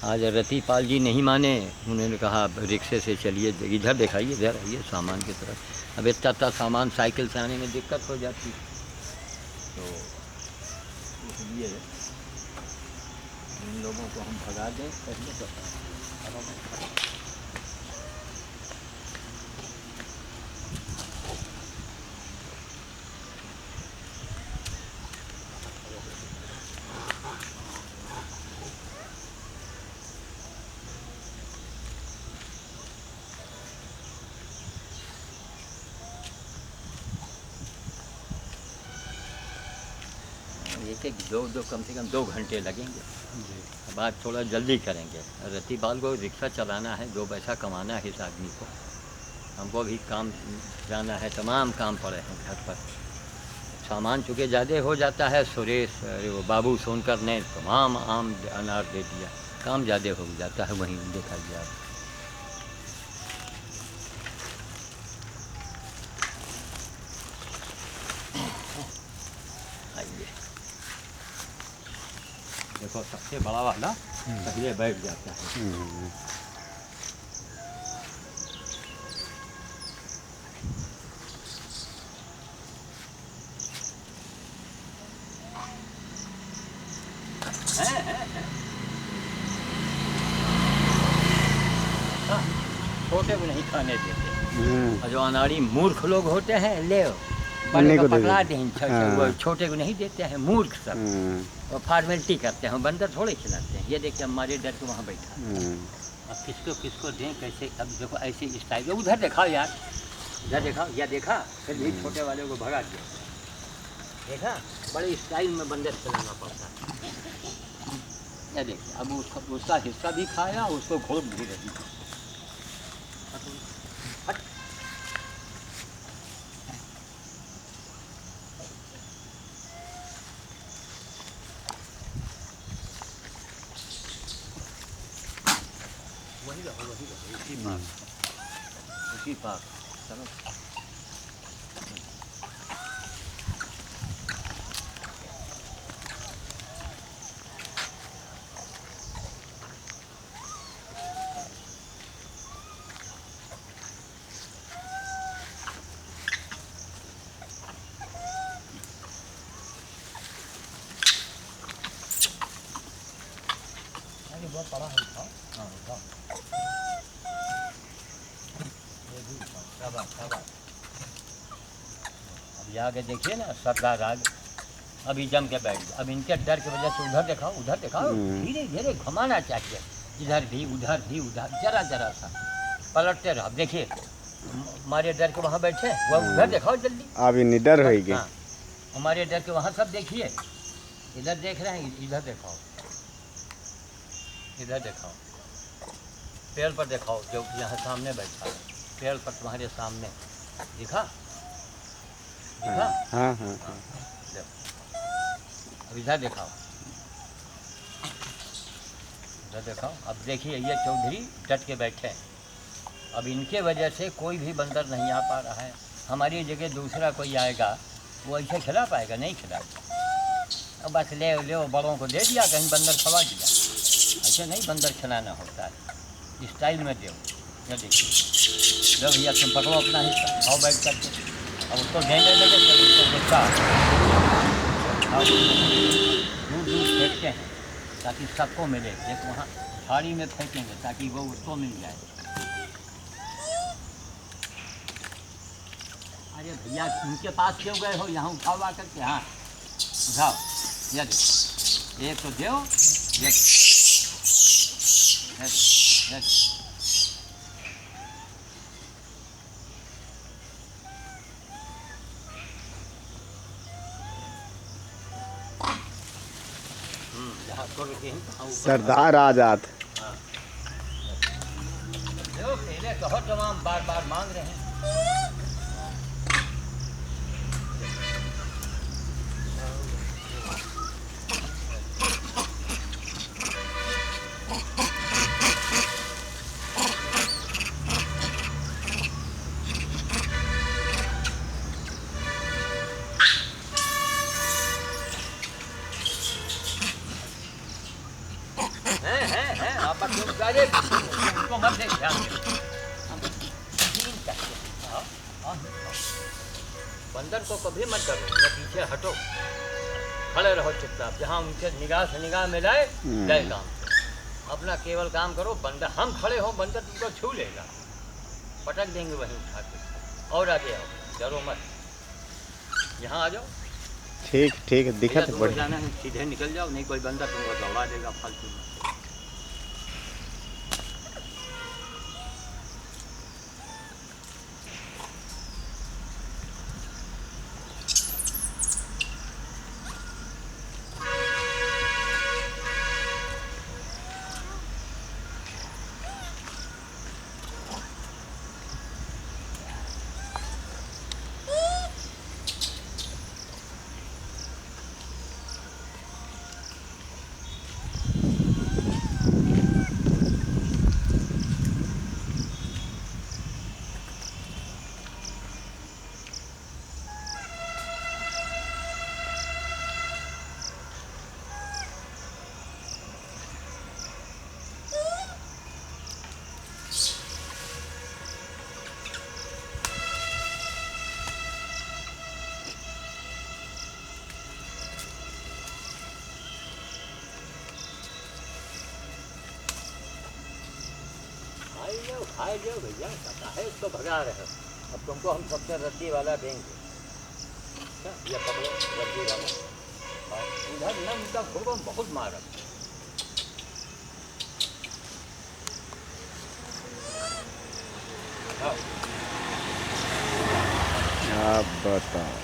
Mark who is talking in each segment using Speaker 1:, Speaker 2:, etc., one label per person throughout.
Speaker 1: आज रतिपाल जी नहीं माने, उन्होंने कहा रिक्शे से चलिए, इधर दिखाइए, इधर आइए सामान की तरफ। अब इतना सामान साइकिल से आने में दिक्कत हो जाती, तो इसलिए इन लोगों को हम भगा दें पहले तो। एक दो कम से कम 2 घंटे लगेंगे जी। अब आज थोड़ा जल्दी करेंगे। रतिपाल को रिक्शा चलाना है, 2 पैसा कमाना है इस आदमी को। हमको भी काम जाना है, तमाम काम पड़े हैं घर पर। सामान चूँकि ज़्यादा हो जाता है, सुरेश वो बाबू सोनकर ने तमाम आम अनार दे दिया, काम ज़्यादा हो जाता है। वहीं देखा गया देखो, सबसे बड़ा वाला पहले बैठ जाता है। छोटे को नहीं खाने देते, और जो अनाड़ी मूर्ख लोग होते हैं, ले बड़े को पकड़ा दें, छोटे को नहीं देते हैं। मूर्ख सब और फॉर्मेलिटी करते हैं, बंदर थोड़े खिलाते हैं। ये देखिए हमारे डर के वहाँ बैठा, अब किसको किसको दें कैसे। अब देखो ऐसे स्टाइल, उधर दिखाओ यार, इधर दिखाओ, या देखा फिर भी छोटे वाले को भगा दिया। देखा, बड़े स्टाइल में बंदर खिलाना पड़ता है। या देखिए, अब उसका हिस्सा भी खाया, उसको घोड़ भी रही। वही रहो, उसी पास चलो। बहुत बड़ा है, हाँ अब आगे देखिए ना, सरदार आगे अभी जम के बैठ गया। अब इनके डर की वजह से उधर दिखाओ, उधर दिखाओ, धीरे धीरे घुमाना चाहिए, इधर भी उधर, जरा जरा सा पलटते रहो। देखिए हमारे डर के वहाँ बैठे, वह उधर दिखाओ जल्दी।
Speaker 2: अभी निडर हो गए।
Speaker 1: हाँ, हमारे डर के वहाँ सब देखिए, इधर देख रहे हैं, इधर दिखाओ, इधर दिखाओ, पेड़ पर दिखाओ, जो यहाँ सामने बैठा है, पेड़ पर तुम्हारे सामने दिखा, दिखा।
Speaker 2: हाँ हाँ हाँ।
Speaker 1: अब इधर दिखाओ, इधर दिखाओ। अब देखिए ये चौधरी डट के बैठे हैं। अब इनके वजह से कोई भी बंदर नहीं आ पा रहा है। हमारी जगह दूसरा कोई आएगा, वो ऐसे खिला पाएगा? नहीं खिलाएगा। अब बस ले बड़ों को दे दिया, कहीं बंदर खवा दिया। ऐसे नहीं बंदर खिलाना होता है, स्टाइल में दो। ये देखिए, लो भैया तुम पकड़ो अपना हिस्सा, खाओ बैठ करके। अब उसको देने लगे तो उसको गुस्सा दूर दूर फेंकते हैं ताकि सबको मिले। एक वहाँ थाली में फेंकेंगे ताकि वो उसको मिल जाए। अरे भैया उनके पास क्यों गए हो, यहाँ उठाओ आ करके। हाँ उठाओ, ये देखो, एक तो दो,
Speaker 2: सरदार आजाद।
Speaker 1: हाँ पहले कहो, तमाम बार बार मांग रहे हैं। है आप अरे उनको मत देख, ध्यान दे। हम तीन करते हैं। आओ, आओ। बंदर को कभी मत डरो, या पीछे हटो, खड़े रहो चुपचाप, जहाँ उनके निगाह से निगाह मिलाए गए काम। अपना केवल काम करो, बंदर हम खड़े हो, बंदर तुमको छू लेगा, पटक देंगे वहीं उठा के। और आगे आओ, डरो मत, यहाँ आ जाओ।
Speaker 2: ठीक ठीक है, दिखा तो
Speaker 1: तुमको
Speaker 2: बढ़िया।
Speaker 1: जाना है सीधे निकल जाओ, नहीं कोई बंदा तुमको दौड़ा देगा फालतू में। खाए जाओ भैया, पता है इसको भगा रहे हो। अब तुमको हम सबसे रद्दी वाला देंगे। अच्छा, ये पकड़ो रद्दी वाला। और इधर न उनका खूब बहुत मारा।
Speaker 2: आप बताओ।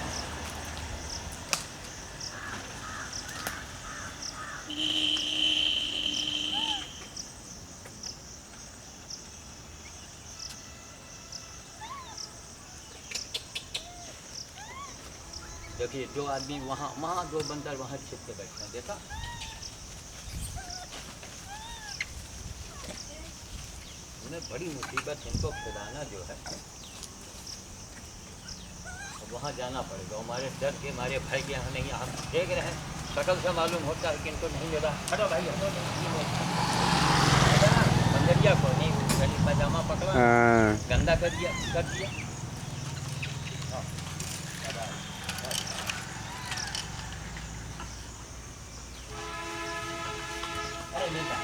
Speaker 1: देखिए दो आदमी वहाँ वहाँ दो बंदर वहाँ छिप के बैठे हैं, देखा? उन्हें बड़ी मुसीबत, इनको खुदाना जो है वहाँ जाना पड़ेगा। हमारे डर के, हमारे भय के यहाँ नहीं, हम देख रहे हैं शकल से मालूम होता है कि इनको नहीं मिला। हटो भाई, हटो, बंदरिया को नहीं, गली पैजामा पकड़ा, गंदा कर दिया, कर दिया। अरे नहीं कहा,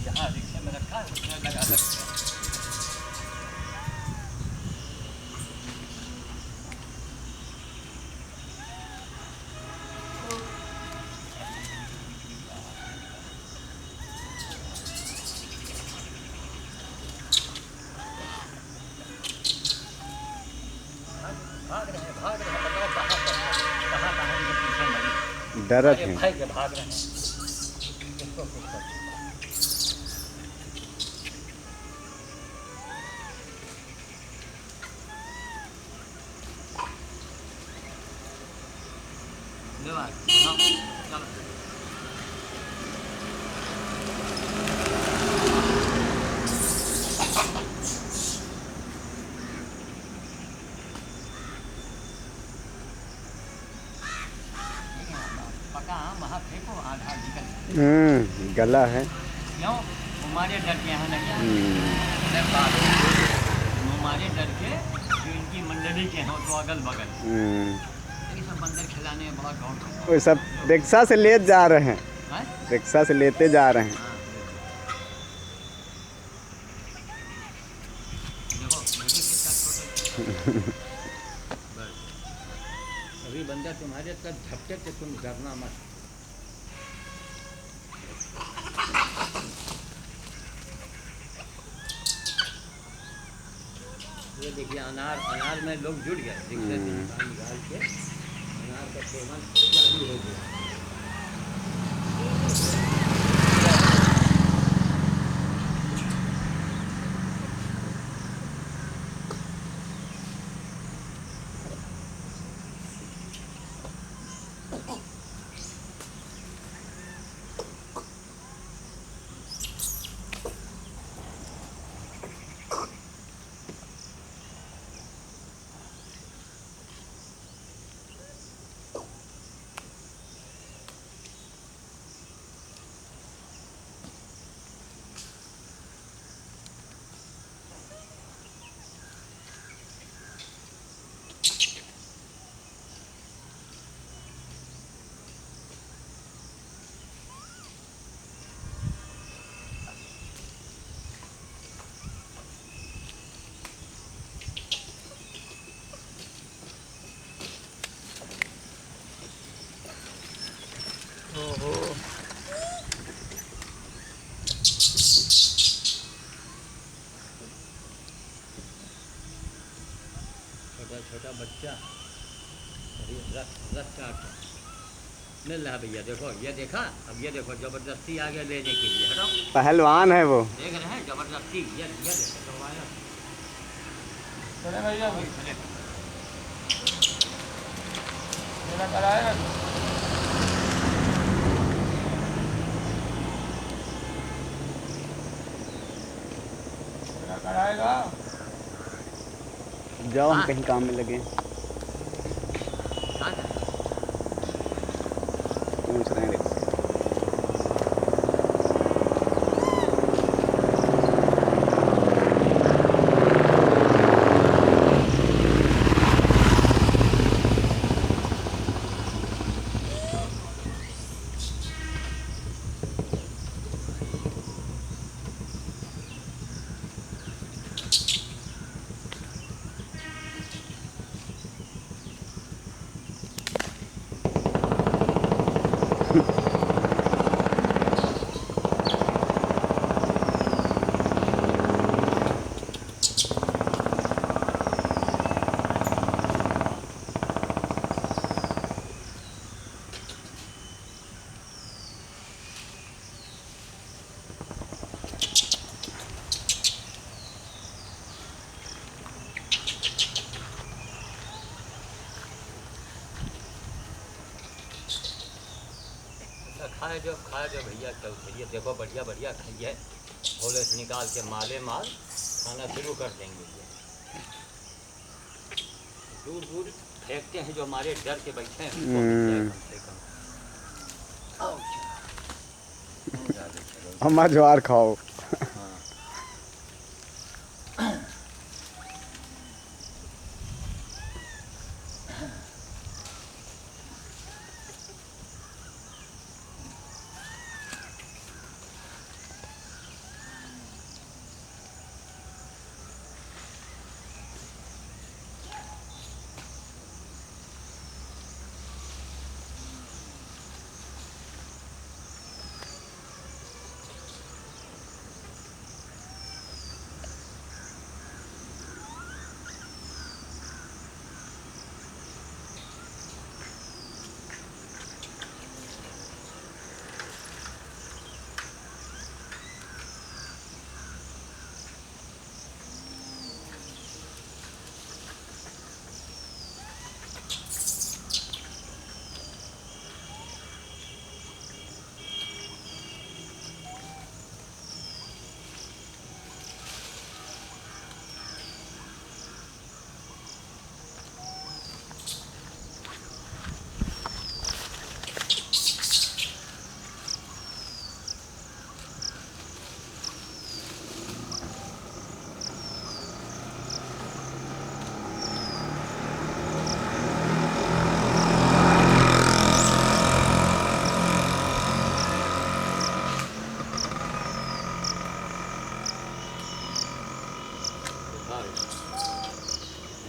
Speaker 1: जहाँ रिक्शे में रखा है उसमें लगा सकते हैं। भाग रहे हैं, बताओ कहाँ इनके पीछे मरी।
Speaker 2: डरत हैं।
Speaker 1: भाई के भाग रहे हैं, किसको कुछ कर दिया। चलो पका वहाँ फेंको, आधा निकल।
Speaker 2: गला है।
Speaker 1: क्यों? हमारे डर के यहाँ नहीं हमारे डर के जो इनकी मंडली के हैं तो अगल बगल ये सब बंदर खिलाने में बहुत गौर।
Speaker 2: वो सब रिक्शा से ले जा रहे हैं,
Speaker 1: है?
Speaker 2: रिक्शा से लेते जा रहे हैं।
Speaker 1: देखो कितना छोटा। अभी बंदर तुम्हारे तक झपटे तो तुम डरना मत। ये देखिए अनार में लोग जुड़ गए, रिक्शे से निकाल के अनार का सेवन चालू हो गया। छोटा छोटा बच्चा रस चाट मिल रहा है भैया। देखो ये देखा, अब ये देखो जबरदस्ती आ गया लेने के लिए। हटाओ,
Speaker 2: पहलवान है वो।
Speaker 1: देख रहे हैं जबरदस्ती। ये देखो तो आया। चले भैया भाई चले, मेरा कराएगा कराएगा।
Speaker 2: जाओ हम कहीं काम में लगे। पूछ रहे हैं।
Speaker 1: खाए जो भैया, चल चलिए। देखो बढ़िया बढ़िया खाइए, भोले से निकाल के माले माल खाना शुरू कर देंगे। ये दूर दूर फेंकते हैं जो हमारे डर के बैठे हैं, उनको मिल जाए कम से कम। आओ चलो,
Speaker 2: अम्मा ज्वार खाओ।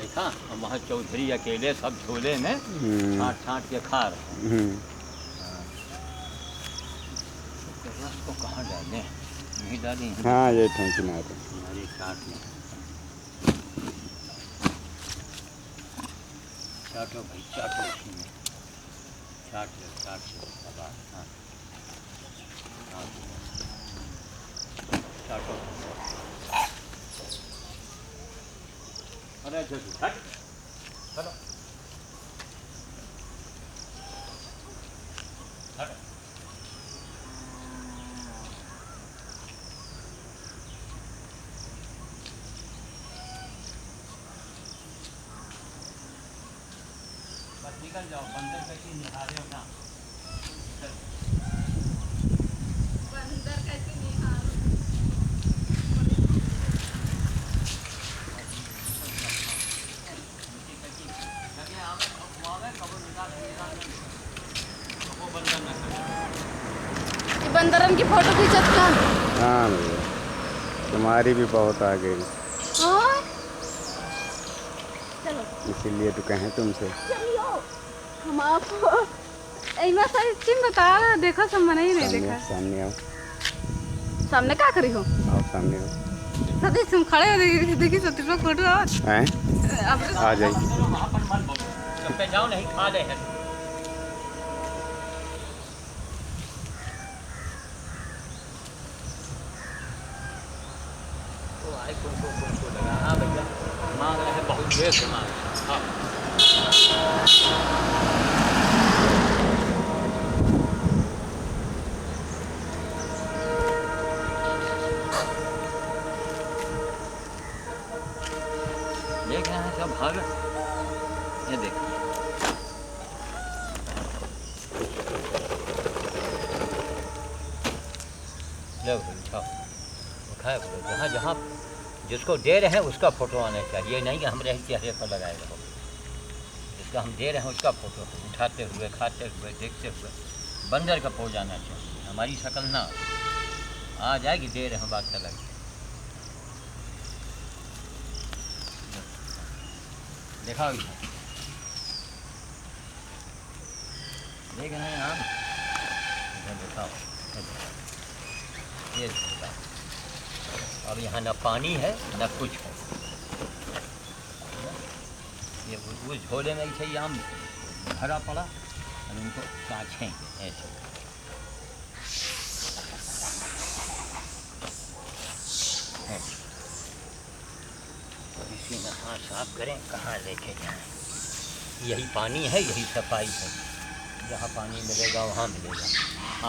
Speaker 1: देखा, वहाँ चौधरी अकेले सब झोले में छाँट छाँट के खा रहे हैं। रस को कहाँ डालें, नहीं डाली।
Speaker 2: हाँ ये किनारे
Speaker 1: हमारी चाट में चाटो भाई, चाटो इसी में चाट लो अब। हाँ चाटो। अरे जल्दी हट, चलो हट। बस निकल जाओ, बंदर कैसे निहारे हो ना।
Speaker 3: बंदर कैसे निहारो। बंदरन की फोटो खींचत का।
Speaker 2: हाँ भैया, तुम्हारी भी बहुत आ गई,
Speaker 3: चलो
Speaker 2: इसीलिए तो कहें तुमसे।
Speaker 3: चलियो, हम आपको इतना सारी चीज बता रहे, देखो सब मैंने ही नहीं देखा।
Speaker 2: सामने आओ।
Speaker 3: सामने क्या करी हो?
Speaker 2: आओ सामने आओ।
Speaker 3: सतीश तुम खड़े हो, देखिए सतीश का फोटो
Speaker 2: हैं
Speaker 3: अब
Speaker 2: आ जाइए।
Speaker 1: वहाँ पर मत बोलो, चुप पे जाओ, नहीं खा रहे हैं। तो आए को लगा, हाँ भैया मांग रहे हैं, बहुत देर से मांग रहे हैं। हाँ। देख रहे हैं सब भाग, ये देखो लो उठाओ, उठाए बोलो, जहाँ जहाँ जिसको दे रहे हैं उसका फ़ोटो आना चाहिए, नहीं कि हमारे ही चेहरे पर लगाए रहो। जिसका हम दे रहे हैं उसका फ़ोटो उठाते हुए, खाते हुए, देखते हुए बंदर का पोज आना चाहिए, हमारी शक्ल ना आ जाएगी। दे रहे हैं बात अलग। देखा इधर, देख रहे हैं हम, इधर दिखाओ, ये दिखाओ। अब यहाँ न पानी है न कुछ है, ये उस झोले में ऐसे ही आम भरा पड़ा और उनको काछेंगे ऐसे। इसी में हाथ साफ करें, कहाँ लेके जाएं। यही पानी है, यही सफाई है, जहाँ पानी मिलेगा वहाँ मिलेगा।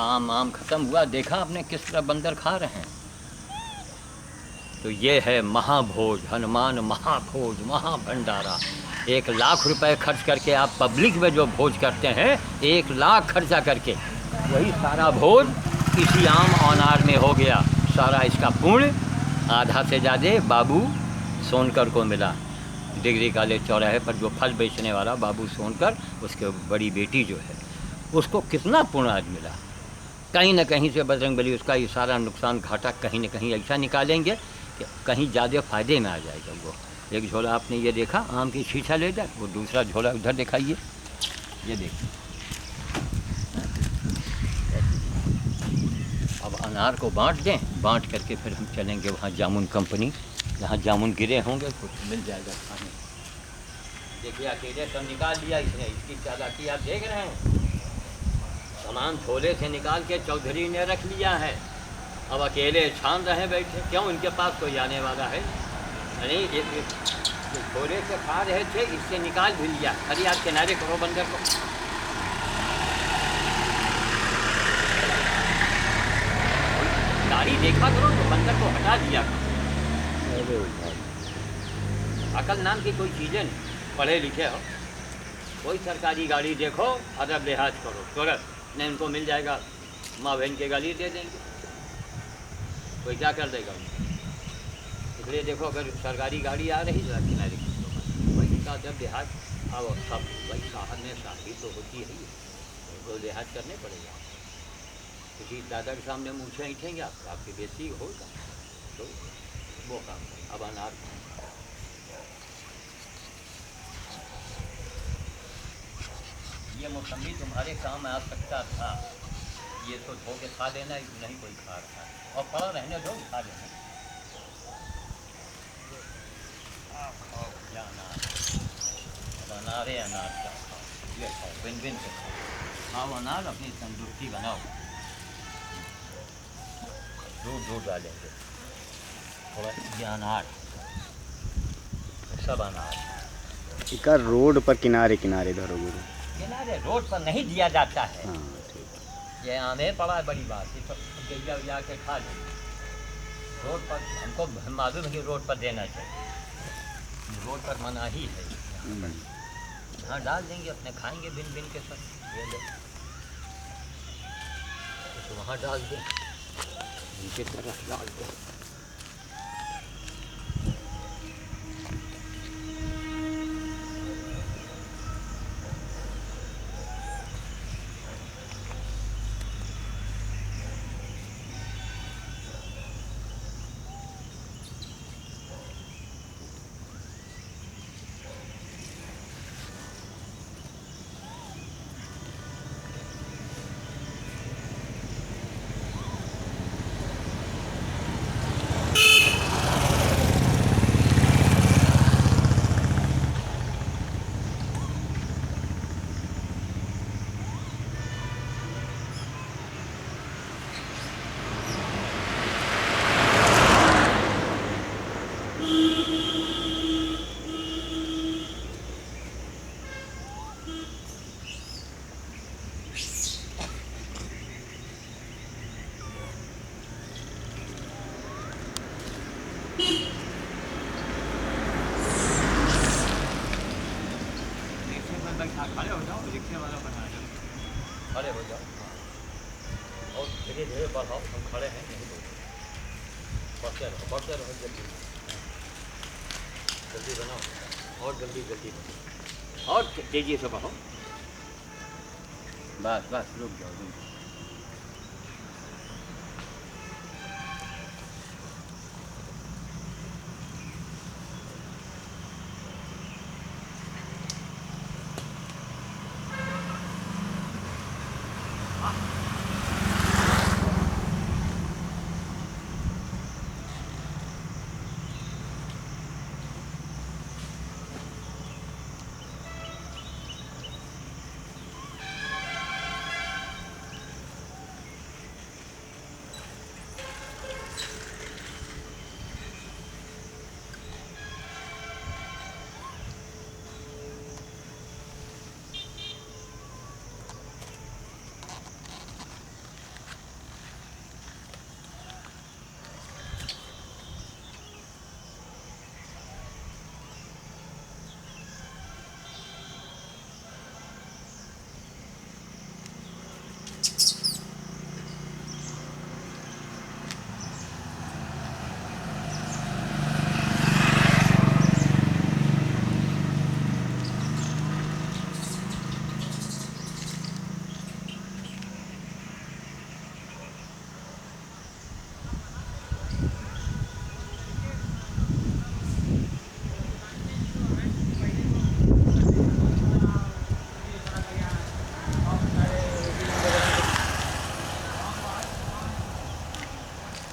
Speaker 1: आम खत्म हुआ, देखा आपने किस तरह बंदर खा रहे हैं। तो ये है महाभोज, हनुमान महाभोज, महाभंडारा। 1 लाख रुपए खर्च करके आप पब्लिक में जो भोज करते हैं, 1 लाख खर्चा करके, वही सारा भोज इसी आम अनार में हो गया। सारा इसका पुण्य आधा से ज़्यादा बाबू सोनकर को मिला। डिग्री कॉलेज चौराहे पर जो फल बेचने वाला बाबू सोनकर, उसके बड़ी बेटी जो है, उसको कितना पुण्य आज मिला। कहीं न कहीं से बजरंगबली उसका ये सारा नुकसान घाटा कहीं न कहीं ऐसा निकालेंगे कि कहीं ज़्यादा फ़ायदे में आ जाएगा वो। एक झोला आपने ये देखा आम की शीशा ले जाए, वो दूसरा झोला उधर दिखाइए, ये देखिए। अब अनार को बांट दें, बांट करके फिर हम चलेंगे वहाँ जामुन कंपनी, जहाँ जामुन गिरे होंगे कुछ मिल जाएगा खाने। देखिए अकेले सब निकाल लिया इसने, इसकी चालाकी आप देख रहे हैं। सामान झोले से निकाल के चौधरी ने रख लिया है, अब अकेले छान रहे बैठे। क्यों, इनके पास कोई आने वाला है नहीं। झोले से खा रहे थे, इससे निकाल भी लिया। अरे आप किनारे करो बंदर को। गाड़ी देखा करो तो बंदर को हटा दिया करो। अकल नाम की कोई चीज़ें नहीं। पढ़े लिखे हो, कोई सरकारी गाड़ी देखो, अदब लिहाज करो तुरंत, नहीं उनको मिल जाएगा, माँ बहन के गाली दे देंगे, कोई क्या कर देगा उनको। इसलिए देखो, अगर सरकारी गाड़ी आ रही तो किनारे वही का अदब लिहाज, अब सब वही साहब में शादी तो होती है ही, उनको लिहाज करने पड़ेगा। किसी दादा के सामने मूछें ऐठेंगे आपकी बेइज्जती होगा, तो वो काम करें। अब अनार ये मौसमी तुम्हारे काम आ सकता था, ये तो धो के खा लेना, नहीं कोई खा रहा है, और पड़ा रहने दो, खा लेना। खाओ क्या अनार, अब अनारे अनार क्या खाओ, ये खाओ, बिन बिन से खाओ अनार, अपनी तंदुरुस्ती बनाओ। दूध डालेंगे थोड़ा, ये अनार सब अनार।
Speaker 2: इका रोड पर किनारे किनारे धरोगे?
Speaker 1: किनारे रोड पर नहीं दिया जाता है।
Speaker 2: हाँ ठीक।
Speaker 1: ये आमे पड़ा है, बड़ी बात, ये सब गैया उजा के खा लेंगे। रोड पर हमको मालूम है कि रोड पर देना चाहिए, रोड पर मना ही है। हाँ डाल देंगे, अपने खाएंगे बिन बिन के सब। ये लो तो वहाँ डाल दें, इनके तरफ डाल दें। खड़े हो जाओ, रिक्शे वाला बना दो, खड़े हो जाओ और धीरे धीरे बढ़ाओ, हम खड़े हैं नहीं बोलो, बढ़ते रहो जल्दी जल्दी बनाओ और जल्दी बनाओ और तेजी से बढ़ो, बस बस रुक जाओ रुक जाओ।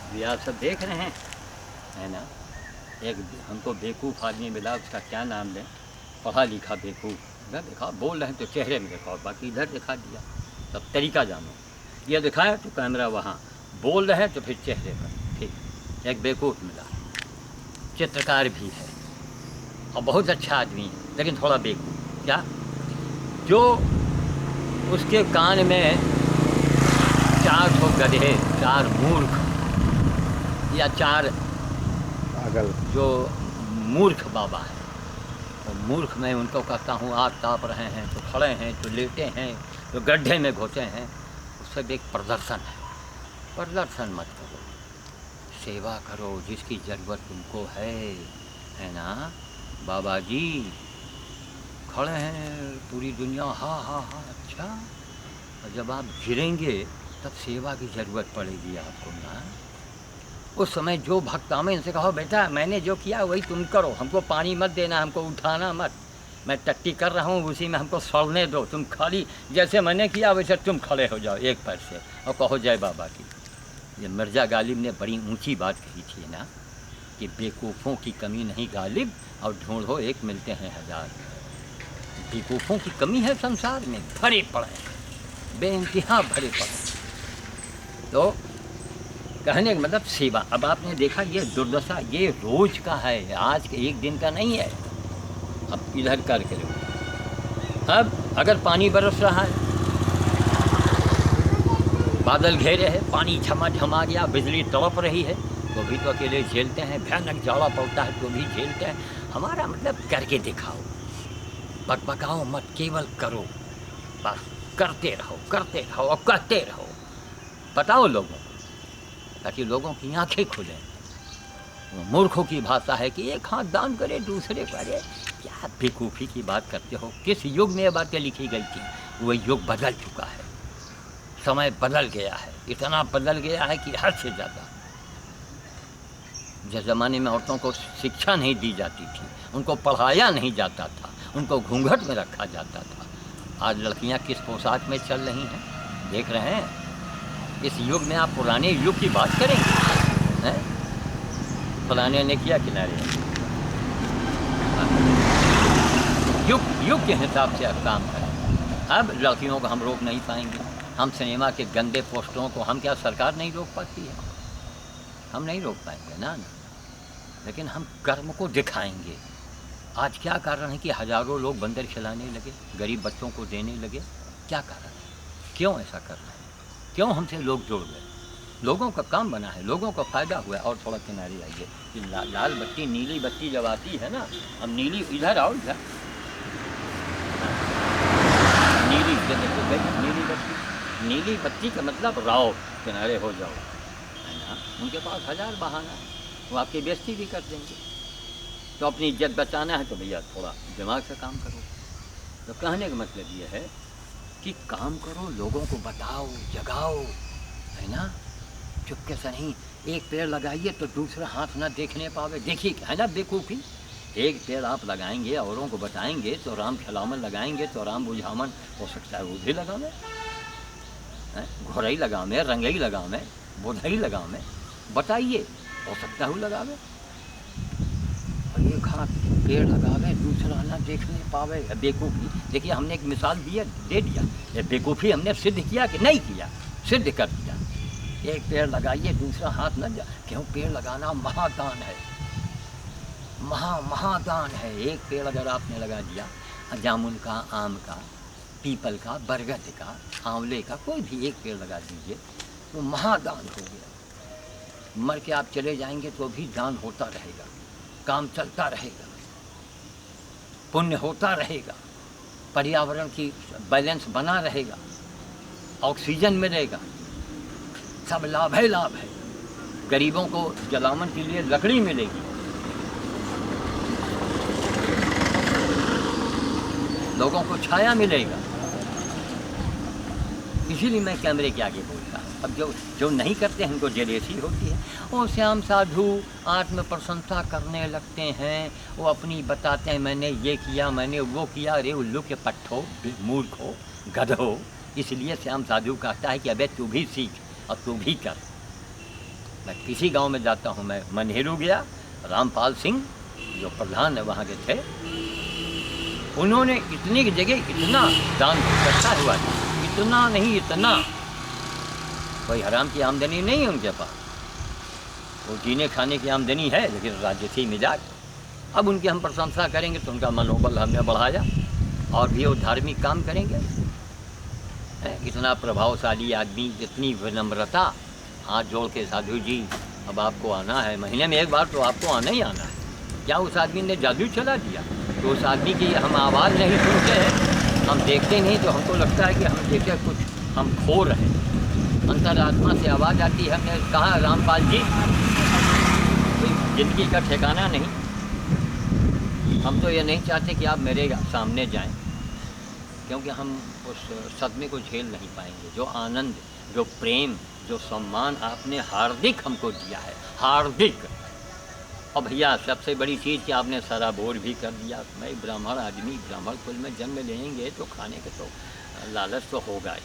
Speaker 1: ये आप सब देख रहे हैं, है ना, एक हमको बेवकूफ़ आदमी मिला, उसका क्या नाम लें, पढ़ा लिखा बेवकूफ़, इधर दिखा, बोल रहे हैं तो चेहरे में दिखाओ, बाकी इधर दिखा दिया, तब तरीका जानो, ये दिखाया तो कैमरा वहाँ, बोल रहे हैं तो फिर चेहरे पर, ठीक, एक बेवकूफ़ मिला, चित्रकार भी है और बहुत अच्छा आदमी है, लेकिन थोड़ा बेवकूफ़, क्या, जो उसके कान में 4 ठो गधे, 4 मूर्ख या 4
Speaker 2: पागल,
Speaker 1: जो मूर्ख बाबा है, तो मूर्ख मैं उनको कहता हूँ, आग ताप रहे हैं तो खड़े हैं तो लेटे हैं तो गड्ढे में घुसे हैं, उससे भी एक प्रदर्शन है, प्रदर्शन मत करो, सेवा करो जिसकी ज़रूरत तुमको है ना। बाबा जी खड़े हैं, पूरी दुनिया हाँ हाँ हाँ, अच्छा, और जब आप गिरेंगे तब सेवा की ज़रूरत पड़ेगी आपको ना। उस समय जो भक्त आमे इनसे कहो, बेटा मैंने जो किया वही तुम करो, हमको पानी मत देना, हमको उठाना मत, मैं टट्टी कर रहा हूँ उसी में हमको सड़ने दो, तुम खाली जैसे मैंने किया वैसे तुम खड़े हो जाओ एक पैर से और कहो जय बाबा की। ये मिर्ज़ा गालिब ने बड़ी ऊंची बात कही थी ना, कि बेवकूफ़ों की कमी नहीं गालिब, और ढूंढो एक मिलते हैं 1000। बेवकूफ़ों की कमी है संसार में, भरे पड़े, बेइंतहा भरे पड़े। तो कहने का मतलब सेवा। अब आपने देखा ये दुर्दशा ये रोज़ का है, आज के एक दिन का नहीं है। अब इधर करके रहो, अब अगर पानी बरस रहा है, बादल घेरे हैं, पानी झमा गया, बिजली तड़प रही है, तो भी तो अकेले झेलते हैं, भयानक जाड़ा पड़ता है तो भी झेलते हैं। हमारा मतलब करके दिखाओ, बकबकाओ मत, केवल करो, बस करते रहो और कहते रहो, बताओ लोगों को, ताकि लोगों की आंखें खुलें। मूर्खों की भाषा है कि एक हाथ दान करे दूसरे करे, क्या बेवकूफ़ी की बात करते हो। किस युग में ये बातें लिखी गई थी, वह युग बदल चुका है, समय बदल गया है, इतना बदल गया है कि हद से ज़्यादा। जिस ज़माने में औरतों को शिक्षा नहीं दी जाती थी, उनको पढ़ाया नहीं जाता था, उनको घूंघट में रखा जाता था, आज लड़कियां किस पोशाक में चल रही हैं, देख रहे हैं। इस युग में आप पुराने युग की बात करेंगे, हैं? पुराने ने किया किनारे, युग के हिसाब से अब काम करें। अब लड़कियों को हम रोक नहीं पाएंगे, हम सिनेमा के गंदे पोस्टरों को, हम क्या सरकार नहीं रोक पाती है, हम नहीं रोक पाएंगे ना, लेकिन हम कर्म को दिखाएंगे। आज क्या कारण है कि हज़ारों लोग बंदर खिलाने लगे, गरीब बच्चों को देने लगे, क्या कारण है, क्यों ऐसा कर रहे हैं, क्यों हमसे लोग जुड़ गए, लोगों का काम बना है, लोगों को फ़ायदा हुआ है। और थोड़ा किनारे आइए, कि लाल बत्ती नीली बत्ती जब आती है ना, अब नीली, इधर आओ, इधर बोलते थे तो भाई नीली बत्ती, नीली बत्ती का मतलब राव किनारे हो जाओ, है ना। उनके पास हज़ार बहाना है, वो आपकी बेइज्जती भी कर देंगे। तो अपनी इज्जत बचाना है तो भैया थोड़ा दिमाग से काम करो। तो कहने का मतलब ये है कि काम करो, लोगों को बताओ, जगाओ, है ना। चुपके से नहीं, एक पेड़ लगाइए तो दूसरा हाथ ना देखने पावे, देखिए है ना बेवकूफ़ी। एक पेड़ आप लगाएंगे, औरों को बताएंगे तो राम खिलावन लगाएंगे तो राम बुझावन हो सकता है वो भी लगावे, घोड़ई लगावे, रंगई लगावे, बुधई लगावे, बताइए हो सकता है वो लगावे। और एक हाथ पेड़ लगावे दूसरा ना देखने पावे, बेवकूफ़ी। देखिए हमने एक मिसाल दे दिया, ये बेवकूफ़ी हमने सिद्ध किया कि नहीं किया, सिद्ध कर दिया। एक पेड़ लगाइए दूसरा हाथ न, क्यों पेड़ लगाना महादान है, महादान है। एक पेड़ अगर आपने लगा दिया, जामुन का, आम का, पीपल का, बरगद का, आंवले का, कोई भी एक पेड़ लगा दीजिए तो महादान हो गया। मर के आप चले जाएंगे तो भी दान होता रहेगा, काम चलता रहेगा, पुण्य होता रहेगा, पर्यावरण की बैलेंस बना रहेगा, ऑक्सीजन मिलेगा, सब लाभ है, लाभ है। गरीबों को जलावन के लिए लकड़ी मिलेगी, लोगों को छाया मिलेगा। इसीलिए मैं कैमरे के आगे बोल रहा हूँ। अब जो नहीं करते हैं उनको जेलेसी होती है। और श्याम साधु आत्म प्रशंसा करने लगते हैं, वो अपनी बताते हैं मैंने ये किया, मैंने वो किया। अरे उल्लू के पट्ठो, मूर्खो, गधो। इसलिए श्याम साधु कहता है कि अबे तू भी सीख और तू भी कर। मैं किसी गांव में जाता हूं, मैं मनेरू गया, रामपाल सिंह जो प्रधान है वहाँ के थे, उन्होंने इतनी जगह इतना दान इकट्ठा हुआ, इतना नहीं, इतना कोई हराम की आमदनी नहीं है उनके पास, वो जीने खाने की आमदनी है, लेकिन राजसी मिजाज। अब उनकी हम प्रशंसा करेंगे तो उनका मनोबल हमने बढ़ाया और भी वो धार्मिक काम करेंगे। इतना प्रभावशाली आदमी, इतनी विनम्रता, हाथ जोड़ के साधु जी अब आपको आना है, महीने में एक बार तो आपको आना ही आना है। क्या उस आदमी ने जादू चला दिया? तो उस आदमी की हम आवाज़ नहीं सुनते हैं, हम देखते नहीं, तो हमको लगता है कि हम देखे कुछ हम खो रहे हैं। अंतरात्मा से आवाज़ आती है। हमने कहा रामपाल जी ज़िंदगी का ठिकाना नहीं, हम तो ये नहीं चाहते कि आप मेरे सामने जाएं, क्योंकि हम उस सदमे को झेल नहीं पाएंगे। जो आनंद, जो प्रेम, जो सम्मान आपने हार्दिक हमको दिया है, हार्दिक। और भैया सबसे बड़ी चीज़ कि आपने सराबोर भी कर दिया। मैं ब्राह्मण आदमी, ब्राह्मण कुल में जन्म लेंगे तो खाने के तो लालच तो होगा ही,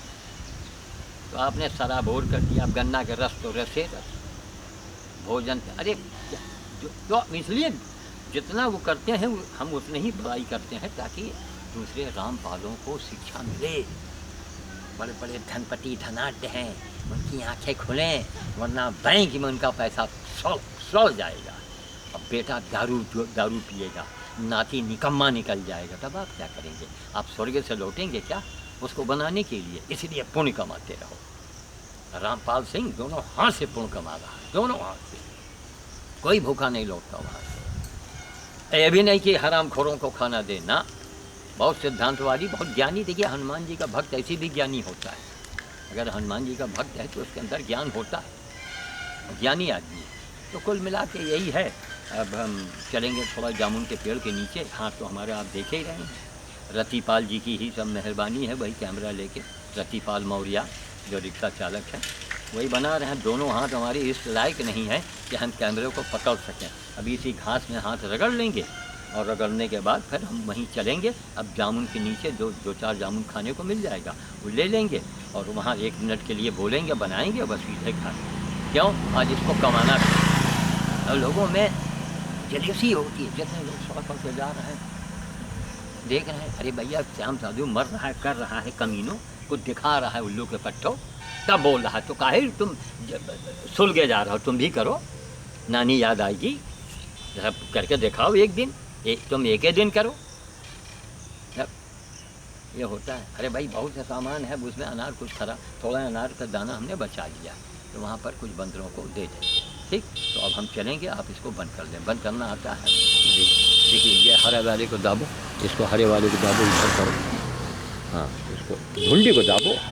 Speaker 1: तो आपने सराबोर कर दिया। गन्ना के रस तो रसे रस, भोजन। अरे तो इसलिए जितना वो करते हैं हम उतनी ही बुराई करते हैं, ताकि दूसरे रामपालों को शिक्षा मिले। बड़े बड़े धनपति धनाढ्य हैं, उनकी आंखें खुलें, वरना बैंक में उनका पैसा सौ जाएगा। अब बेटा दारू पिएगा, नाती निकम्मा निकल जाएगा, तब आप क्या करेंगे? आप स्वर्ग से लौटेंगे क्या उसको बनाने के लिए? इसलिए पुण्य कमाते रहो। रामपाल सिंह दोनों हाथ से पुण्य कमा रहा है, दोनों हाथ से, कोई भूखा नहीं लौटता वहाँ से। ये भी नहीं कि हराम खोरों को खाना देना। बहुत सिद्धांतवादी, बहुत ज्ञानी। देखिए हनुमान जी का भक्त ऐसे भी ज्ञानी होता है। अगर हनुमान जी का भक्त है तो उसके अंदर ज्ञान होता है, ज्ञानी आदमी है। तो कुल मिला के यही है। अब हम चलेंगे थोड़ा जामुन के पेड़ के नीचे। हाँ तो हमारे आप देखे ही रहे हैं, रतिपाल जी की ही सब मेहरबानी है। वही कैमरा लेके, रतिपाल मौर्य जो रिक्शा चालक है, वही बना रहे हैं। दोनों हाथ हमारे इस लायक नहीं है कि हम कैमरे को पकड़ सकें। अभी इसी घास में हाथ रगड़ लेंगे और रगड़ने के बाद फिर हम वहीं चलेंगे। अब जामुन के नीचे दो चार जामुन खाने को मिल जाएगा, वो ले लेंगे और वहाँ 1 मिनट के लिए बोलेंगे, बनाएंगे, बस सीधे खाएंगे। क्यों? आज इसको कमाना है। और लोगों में जलेसी होती है। जितने लोग सड़क पर जा रहे हैं, देख रहे हैं, अरे भैया श्याम साधु मर रहा है, कर रहा है कमीनों, कुछ दिखा रहा है उल्लू के पट्टों, तब बोल रहा है। तो काहे तुम सुलगे जा रहे हो? तुम भी करो, नानी याद आएगी, करके दिखाओ एक दिन। तुम एक ही दिन करो, ये होता है। अरे भाई बहुत सा सामान है, उसमें अनार कुछ खरा, थोड़ा अनार का दाना हमने बचा लिया, तो वहाँ पर कुछ बंदरों को दे दें। ठीक, तो अब हम चलेंगे, आप इसको बंद कर दें। बंद करना आता है? देखिए ये हरे वाले को दाबो, इसको हरे वाले को दाबो, इधर करो, हाँ, इसको झुंडी को दाबो।